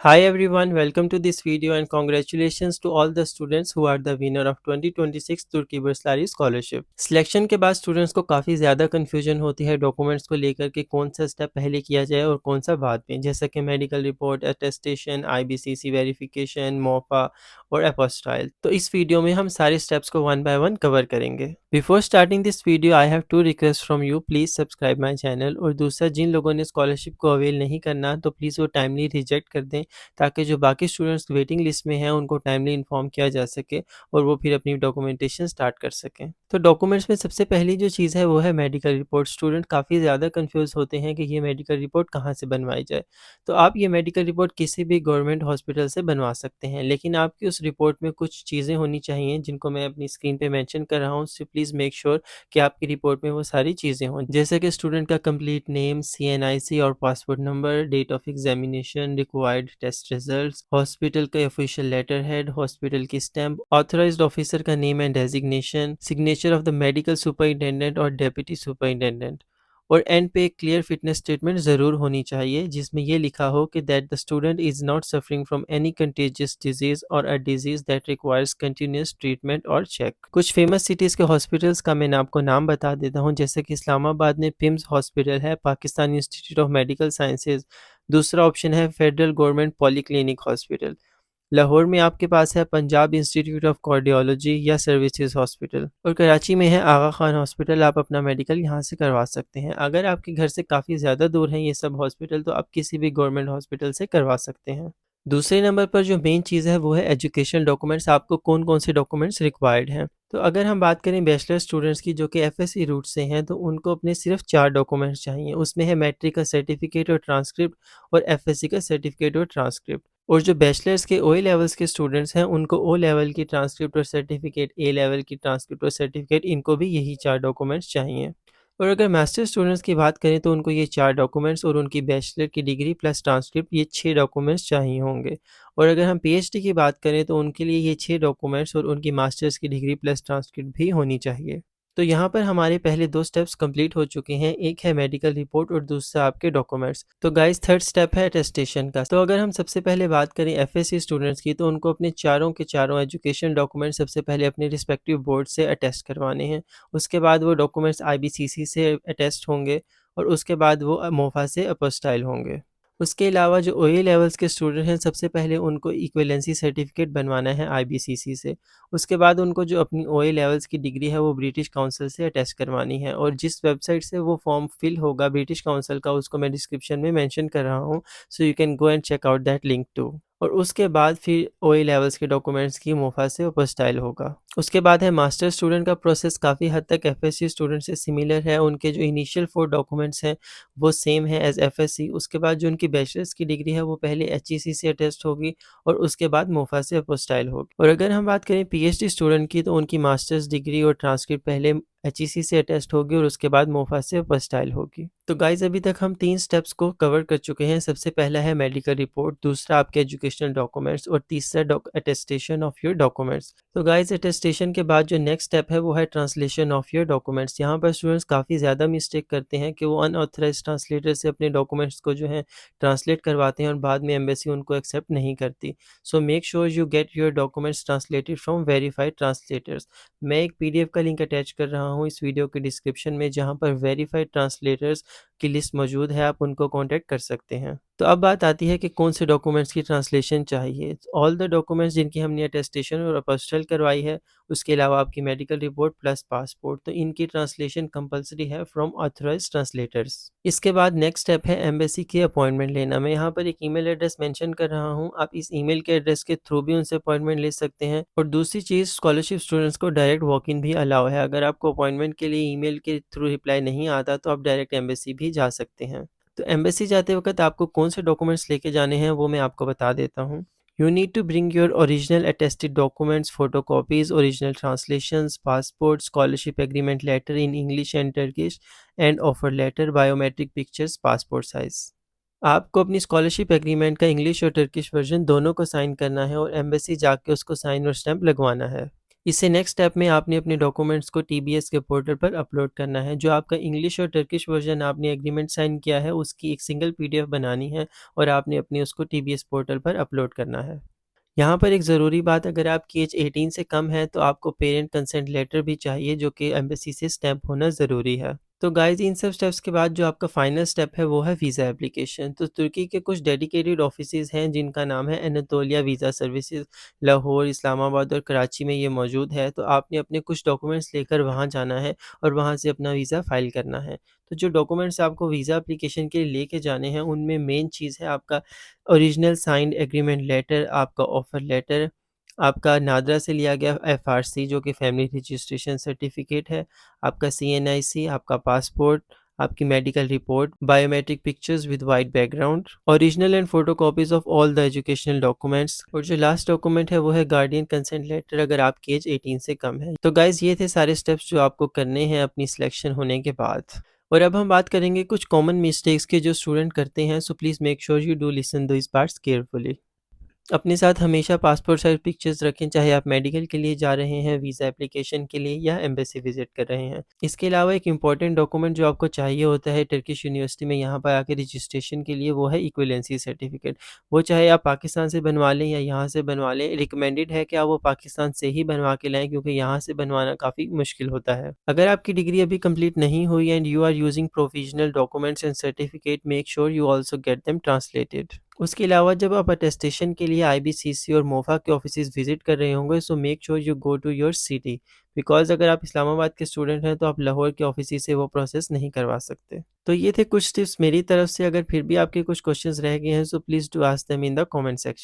Hi everyone, welcome to this video and congratulations to all the students who are the winner of 2026 Turkiye Burslari scholarship. Selection के बाद students को काफ़ी ज़्यादा confusion होती है documents को लेकर के कौन सा स्टेप पहले किया जाए और कौन सा बाद में, जैसा कि medical report, attestation, IBCC verification, MOFA और अपोस्टाइल। तो इस वीडियो में हम सारे स्टेप्स को वन बाय वन कवर करेंगे। Before starting this video I have to request from you, please subscribe my channel. और दूसरा, जिन लोगों ने स्कॉलरशिप को अवेल नहीं करना तो प्लीज़ वो टाइमली रिजेक्ट कर दें, ताकि जो बाकी स्टूडेंट्स वेटिंग लिस्ट में हैं उनको टाइमली इन्फॉर्म किया जा सके और वो फिर अपनी डॉक्यूमेंटेशन स्टार्ट कर सकें। तो डॉक्यूमेंट्स में सबसे पहली जो चीज़ है वो है मेडिकल रिपोर्ट। स्टूडेंट काफ़ी ज़्यादा कंफ्यूज होते हैं कि ये मेडिकल रिपोर्ट कहाँ से बनवाई जाए। तो आप ये मेडिकल रिपोर्ट किसी भी गवर्नमेंट हॉस्पिटल से बनवा सकते हैं, लेकिन आपकी उस रिपोर्ट में कुछ चीज़ें होनी चाहिए जिनको मैं अपनी स्क्रीन पे मेंशन कर रहा हूँ। सो प्लीज़ मेक श्योर कि आपकी रिपोर्ट में वो सारी चीज़ें हों, जैसे कि स्टूडेंट का कंप्लीट नेम, सीएनआईसी और passport number, date of examination, required test results, hospital का ऑफिशियल लेटर हेड, हॉस्पिटल की स्टैम्प, ऑथराइज्ड ऑफिसर का name and designation, signature of the medical superintendent और डेप्यूटी सुपरिटेंडेंट। और एंड पे एक clear fitness statement ज़रूर होनी चाहिए जिसमें ये लिखा हो कि that the student is not suffering from any contagious disease और a disease that requires continuous treatment और चेक। कुछ फेमस सिटीज़ के हॉस्पिटल्स का मैं आपको नाम बता देता हूँ, जैसे कि इस्लामाबाद में पिम्स हॉस्पिटल है, Pakistan institute of medical sciences. दूसरा ऑप्शन है federal government polyclinic hospital. Lahore में आपके पास है पंजाब इंस्टीट्यूट ऑफ कार्डियोलॉजी या सर्विसेज हॉस्पिटल। और कराची में है आगा खान हॉस्पिटल। आप अपना मेडिकल यहाँ से करवा सकते हैं। अगर आपके घर से काफ़ी ज़्यादा दूर हैं ये सब हॉस्पिटल, तो आप किसी भी गवर्नमेंट हॉस्पिटल से करवा सकते हैं। दूसरे नंबर पर जो मेन चीज़ है वो है एजुकेशनल डॉक्यूमेंट्स। आपको कौन कौन से डॉक्यूमेंट्स रिक्वायर्ड हैं। तो अगर हम बात करें बैचलर स्टूडेंट्स की जो कि एफएससी रूट से हैं, तो उनको अपने सिर्फ 4 डॉक्यूमेंट्स चाहिए। उसमें है मैट्रिक का सर्टिफिकेट और ट्रांसक्रिप्ट और एफएससी का सर्टिफिकेट और ट्रांसक्रिप्ट। और जो बैचलर्स के ओए लेवल्स के स्टूडेंट्स हैं उनको ओ लेवल की ट्रांसक्रिप्ट और सर्टिफिकेट, ए लेवल की ट्रांसक्रिप्ट और सर्टिफिकेट, इनको भी यही 4 डॉक्यूमेंट्स चाहिए। और अगर मास्टर स्टूडेंट्स की बात करें तो उनको ये 4 डॉक्यूमेंट्स और उनकी बैचलर की डिग्री प्लस ट्रांसक्रिप्ट, ये 6 डॉक्यूमेंट्स चाहिए होंगे। और अगर हम पीएचडी की बात करें तो उनके लिए ये 6 डॉक्यूमेंट्स और उनकी मास्टर्स की डिग्री प्लस ट्रांसक्रिप्ट भी होनी चाहिए। तो यहाँ पर हमारे पहले 2 स्टेप्स कंप्लीट हो चुके हैं। एक है मेडिकल रिपोर्ट और दूसरा आपके डॉक्यूमेंट्स। तो गाइस, थर्ड स्टेप है अटेस्टेशन का। तो अगर हम सबसे पहले बात करें एफएससी स्टूडेंट्स की, तो उनको अपने चारों के चारों एजुकेशन डॉक्यूमेंट सबसे पहले अपने रिस्पेक्टिव बोर्ड से अटेस्ट करवाने हैं। उसके बाद वो डॉक्यूमेंट्स आईबीसीसी से अटेस्ट होंगे और उसके बाद वो मोफा से अपोस्टाइल होंगे। उसके अलावा जो ओए लेवल्स के स्टूडेंट हैं, सबसे पहले उनको इक्विवेलेंसी सर्टिफिकेट बनवाना है आईबीसीसी से। उसके बाद उनको जो अपनी ओए लेवल्स की डिग्री है वो ब्रिटिश काउंसिल से अटेस्ट करवानी है। और जिस वेबसाइट से वो फॉर्म फिल होगा ब्रिटिश काउंसिल का, उसको मैं डिस्क्रिप्शन में मेंशन कर रहा हूँ, so you can go and check out that link too. और उसके बाद फिर ओए लेवल्स के डॉक्यूमेंट्स की मोफा से अपोस्टाइल होगा। उसके बाद है मास्टर स्टूडेंट का प्रोसेस। काफ़ी हद तक एफएससी स्टूडेंट से सिमिलर है। उनके जो इनिशियल 4 डॉक्यूमेंट्स हैं वो सेम है एज़ एफएससी। उसके बाद जो उनकी बैचलर्स की डिग्री है वो पहले एचईसी से अटेस्ट होगी और उसके बाद मोफा से अपोस्टाइल होगी। और अगर हम बात करें पीएचडी स्टूडेंट की, तो उनकी मास्टर्स डिग्री और ट्रांसक्रिप्ट पहले एचईसी से अटेस्ट होगी और उसके बाद मोफा से अपोस्टाइल होगी। तो गाइज, अभी तक हम 3 स्टेप्स को कवर कर चुके हैं। सबसे पहला है मेडिकल रिपोर्ट, दूसरा आपके एजुकेशनल डॉक्यूमेंट्स और तीसरा अटेस्टेशन ऑफ योर डॉक्यूमेंट्स। तो गाइज, अटेस्टेशन के बाद जो नेक्स्ट स्टेप है वो है ट्रांसलेशन ऑफ योर डॉक्यूमेंट्स। यहाँ पर स्टूडेंट्स काफ़ी ज़्यादा मिस्टेक करते हैं कि वो अनऑथराइज्ड ट्रांसलेटर से अपने डॉक्यूमेंट्स को जो है ट्रांसलेट करवाते हैं और बाद में एम्बेसी उनको एक्सेप्ट नहीं करती। सो make sure you get your documents translated from verified translators. मैं एक पीडीएफ का लिंक अटैच कर रहा हूँ इस वीडियो के डिस्क्रिप्शन में, जहाँ पर वेरीफाइड ट्रांसलेटर्स की लिस्ट मौजूद है, आप उनको कॉन्टैक्ट कर सकते हैं। तो अब बात आती है कि कौन से डॉक्यूमेंट्स की ट्रांसलेशन चाहिए। ऑल द डॉक्यूमेंट्स जिनकी हमने अटेस्टेशन और अपोस्टल करवाई है, उसके अलावा आपकी मेडिकल रिपोर्ट प्लस पासपोर्ट, तो इनकी ट्रांसलेशन कंपलसरी है फ्रॉम ऑथराइज्ड ट्रांसलेटर्स। इसके बाद नेक्स्ट स्टेप है एम्बेसी की अपॉइंटमेंट लेना। मैं यहाँ पर एक ईमेल एड्रेस मेंशन कर रहा हूँ, आप इस ईमेल के एड्रेस के थ्रू भी उनसे अपॉइंटमेंट ले सकते हैं। और दूसरी चीज़, स्कॉलरशिप स्टूडेंट्स को डायरेक्ट वॉक इन भी अलाउ है। अगर आपको अपॉइंटमेंट के लिए ईमेल के थ्रू रिप्लाई नहीं आता तो आप डायरेक्ट एम्बेसी भी जा सकते हैं। तो एम्बेसी जाते वक्त आपको कौन से डॉक्यूमेंट्स लेके जाने हैं वो मैं आपको बता देता हूँ। You need to bring your original attested documents, photocopies, original translations, passport, scholarship agreement letter in English and Turkish, and offer letter, biometric pictures, passport size. आपको अपनी स्कॉलरशिप एग्रीमेंट का इंग्लिश और टर्किश वर्जन दोनों को sign करना है और embassy जाके उसको साइन और स्टैंप लगवाना है। इससे नेक्स्ट स्टेप में आपने अपने डॉक्यूमेंट्स को टीबीएस के पोर्टल पर अपलोड करना है। जो आपका इंग्लिश और टर्किश वर्जन आपने एग्रीमेंट साइन किया है, उसकी एक सिंगल पीडीएफ बनानी है और आपने अपनी उसको टीबीएस पोर्टल पर अपलोड करना है। यहाँ पर एक ज़रूरी बात, अगर आपकी एज 18 से कम है तो आपको पेरेंट कंसेंट लेटर भी चाहिए, जो कि एम्बेसी से स्टैम्प होना ज़रूरी है। तो गाइज़, इन सब स्टेप्स के बाद जो आपका फाइनल स्टेप है वो है वीज़ा एप्लीकेशन। तो तुर्की के कुछ डेडिकेटेड ऑफिसेज़ हैं जिनका नाम है एनातोलिया वीज़ा सर्विसेज। लाहौर, इस्लामाबाद और कराची में ये मौजूद है। तो आपने अपने कुछ डॉक्यूमेंट्स लेकर वहाँ जाना है और वहाँ से अपना वीज़ा फ़ाइल करना है। तो जो डॉक्यूमेंट्स आपको वीज़ा एप्लीकेशन के लिए लेके जाने हैं, उनमें मेन चीज़ है आपका ओरिजिनल साइंड एग्रीमेंट लेटर, आपका ऑफ़र लेटर, आपका नादरा से लिया गया एफआरसी जो कि फैमिली रजिस्ट्रेशन सर्टिफिकेट है, आपका सीएनआईसी, आपका पासपोर्ट, आपकी medical report, biometric pictures with white background, original and photocopies of all the educational documents, और जो लास्ट डॉक्यूमेंट है वो है गार्डियन कंसेंट लेटर, अगर आपकी एज 18 से कम है। तो गाइज, ये थे सारे स्टेप्स जो आपको करने हैं अपनी सिलेक्शन होने के बाद। और अब हम बात करेंगे कुछ कॉमन मिस्टेक्स के जो स्टूडेंट करते हैं। So please make sure you do listen this parts carefully. अपने साथ हमेशा पासपोर्ट साइज़ पिक्चर्स रखें, चाहे आप मेडिकल के लिए जा रहे हैं, वीज़ा एप्लीकेशन के लिए या एम्बेसी विज़िट कर रहे हैं। इसके अलावा एक इम्पॉर्टेंट डॉक्यूमेंट जो आपको चाहिए होता है टर्किश यूनिवर्सिटी में यहाँ पर आके रजिस्ट्रेशन के लिए, वो है इक्विवेलेंसी सर्टिफिकेट। वो चाहे आप पाकिस्तान से बनवा लें या यहाँ से बनवा लें, रिकमेंडेड है कि आप वो पाकिस्तान से ही बनवा के लाएँ, क्योंकि यहाँ से बनवाना काफ़ी मुश्किल होता है। अगर आपकी डिग्री अभी कंप्लीट नहीं हुई and you are using provisional documents and certificate, make sure you also get them translated. उसके अलावा जब आप अटेस्टेशन के लिए आईबीसीसी और मोफा के ऑफिसेज विजिट कर रहे होंगे, so make sure you go to your city, because अगर आप इस्लामाबाद के स्टूडेंट हैं तो आप लाहौर के ऑफिस से वो प्रोसेस नहीं करवा सकते। तो ये थे कुछ टिप्स मेरी तरफ से। अगर फिर भी आपके कुछ क्वेश्चंस रह गए हैं, so please do ask them in the comment section.